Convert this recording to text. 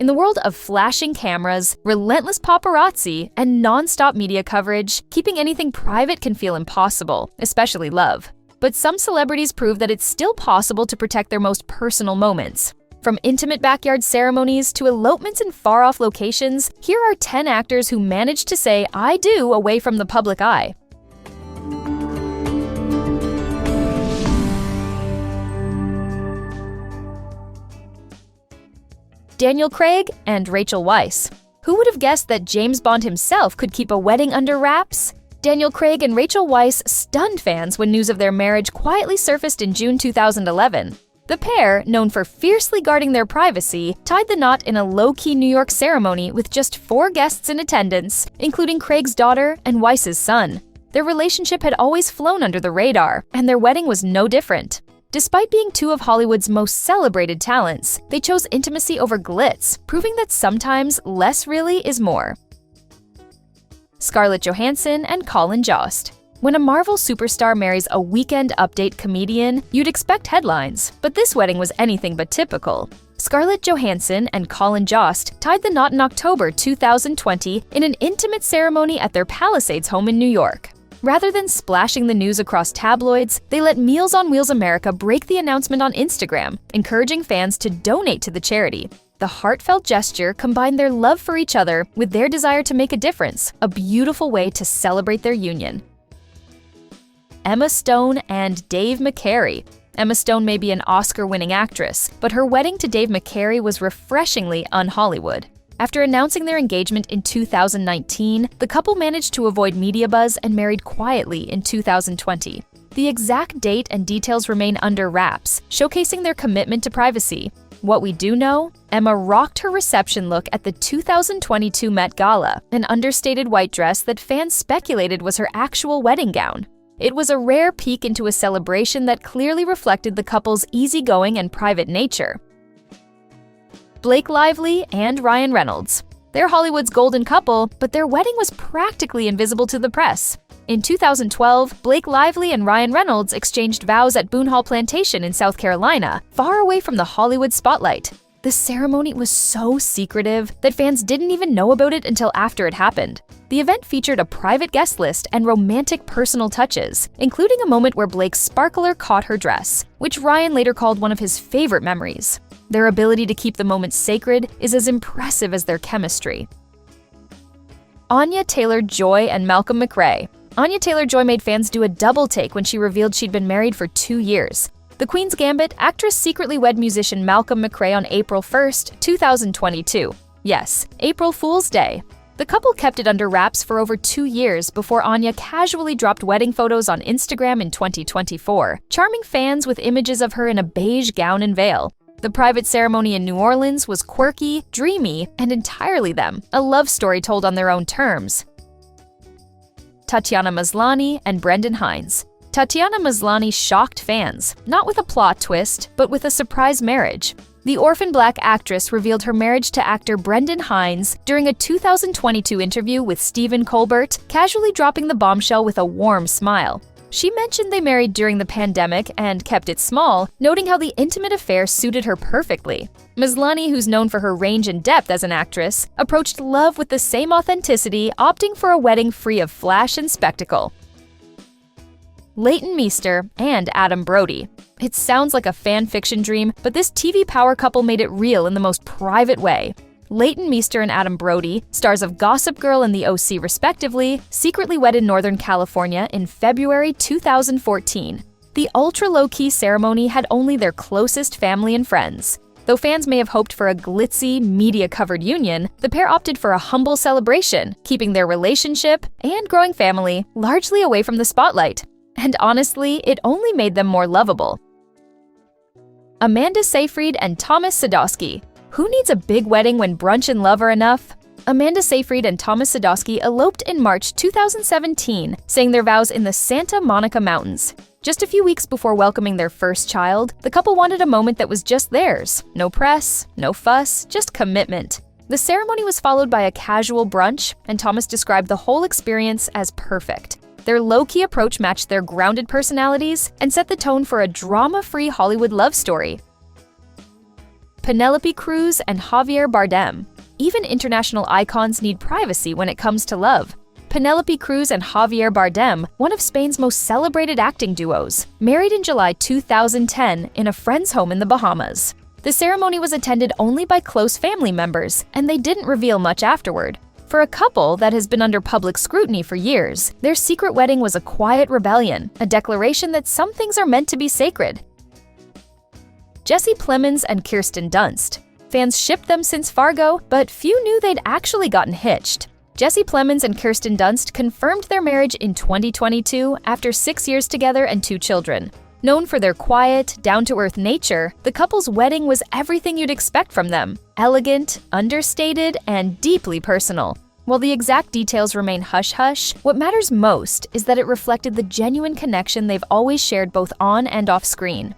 In the world of flashing cameras, relentless paparazzi, and non-stop media coverage, keeping anything private can feel impossible, especially love. But some celebrities prove that it's still possible to protect their most personal moments. From intimate backyard ceremonies to elopements in far-off locations, here are 10 actors who managed to say "I do" away from the public eye. Daniel Craig and Rachel Weisz. Who would have guessed that James Bond himself could keep a wedding under wraps? Daniel Craig and Rachel Weisz stunned fans when news of their marriage quietly surfaced in June 2011. The pair, known for fiercely guarding their privacy, tied the knot in a low-key New York ceremony with just 4 guests in attendance, including Craig's daughter and Weisz's son. Their relationship had always flown under the radar, and their wedding was no different. Despite being 2 of Hollywood's most celebrated talents, they chose intimacy over glitz, proving that sometimes less really is more. Scarlett Johansson and Colin Jost. When a Marvel superstar marries a Weekend Update comedian, you'd expect headlines, but this wedding was anything but typical. Scarlett Johansson and Colin Jost tied the knot in October 2020 in an intimate ceremony at their Palisades home in New York. Rather than splashing the news across tabloids, they let Meals on Wheels America break the announcement on Instagram, encouraging fans to donate to the charity. The heartfelt gesture combined their love for each other with their desire to make a difference, a beautiful way to celebrate their union. Emma Stone and Dave McCary. Emma Stone may be an Oscar-winning actress, but her wedding to Dave McCary was refreshingly un-Hollywood. After announcing their engagement in 2019, the couple managed to avoid media buzz and married quietly in 2020. The exact date and details remain under wraps, showcasing their commitment to privacy. What we do know? Emma rocked her reception look at the 2022 Met Gala, an understated white dress that fans speculated was her actual wedding gown. It was a rare peek into a celebration that clearly reflected the couple's easygoing and private nature. Blake Lively and Ryan Reynolds. They're Hollywood's golden couple, but their wedding was practically invisible to the press. In 2012, Blake Lively and Ryan Reynolds exchanged vows at Boone Hall Plantation in South Carolina, far away from the Hollywood spotlight. The ceremony was so secretive that fans didn't even know about it until after it happened. The event featured a private guest list and romantic personal touches, including a moment where Blake's sparkler caught her dress, which Ryan later called one of his favorite memories. Their ability to keep the moment sacred is as impressive as their chemistry. Anya Taylor-Joy and Malcolm McRae. Anya Taylor-Joy made fans do a double take when she revealed she'd been married for 2 years. The Queen's Gambit actress secretly wed musician Malcolm McRae on April 1st, 2022. Yes, April Fool's Day. The couple kept it under wraps for over 2 years before Anya casually dropped wedding photos on Instagram in 2024, charming fans with images of her in a beige gown and veil. The private ceremony in New Orleans was quirky, dreamy, and entirely them, a love story told on their own terms. Tatiana Maslany and Brendan Hines. Tatiana Maslany shocked fans, not with a plot twist, but with a surprise marriage. The orphan black actress revealed her marriage to actor Brendan Hines during a 2022 interview with Stephen Colbert, casually dropping the bombshell with a warm smile. She mentioned they married during the pandemic and kept it small, noting how the intimate affair suited her perfectly. Maslany, who's known for her range and depth as an actress, approached love with the same authenticity, opting for a wedding free of flash and spectacle. Leighton Meester and Adam Brody. It sounds like a fan fiction dream, but this TV power couple made it real in the most private way. Leighton Meester and Adam Brody, stars of Gossip Girl and The OC respectively, secretly wed in Northern California in February 2014. The ultra-low-key ceremony had only their closest family and friends. Though fans may have hoped for a glitzy, media-covered union, the pair opted for a humble celebration, keeping their relationship and growing family largely away from the spotlight. And honestly, it only made them more lovable. Amanda Seyfried and Thomas Sadoski. Who needs a big wedding when brunch and love are enough? Amanda Seyfried and Thomas Sadoski eloped in March 2017, saying their vows in the Santa Monica Mountains. Just a few weeks before welcoming their first child, the couple wanted a moment that was just theirs. No press, no fuss, just commitment. The ceremony was followed by a casual brunch, and Thomas described the whole experience as perfect. Their low-key approach matched their grounded personalities and set the tone for a drama-free Hollywood love story. Penélope Cruz and Javier Bardem. Even international icons need privacy when it comes to love. Penélope Cruz and Javier Bardem, one of Spain's most celebrated acting duos, married in July 2010 in a friend's home in the Bahamas. The ceremony was attended only by close family members, and they didn't reveal much afterward. For a couple that has been under public scrutiny for years, their secret wedding was a quiet rebellion, a declaration that some things are meant to be sacred. Jesse Plemons and Kirsten Dunst. Fans shipped them since Fargo, but few knew they'd actually gotten hitched. Jesse Plemons and Kirsten Dunst confirmed their marriage in 2022 after 6 years together and 2 children. Known for their quiet, down-to-earth nature, the couple's wedding was everything you'd expect from them: elegant, understated, and deeply personal. While the exact details remain hush-hush, what matters most is that it reflected the genuine connection they've always shared both on and off screen.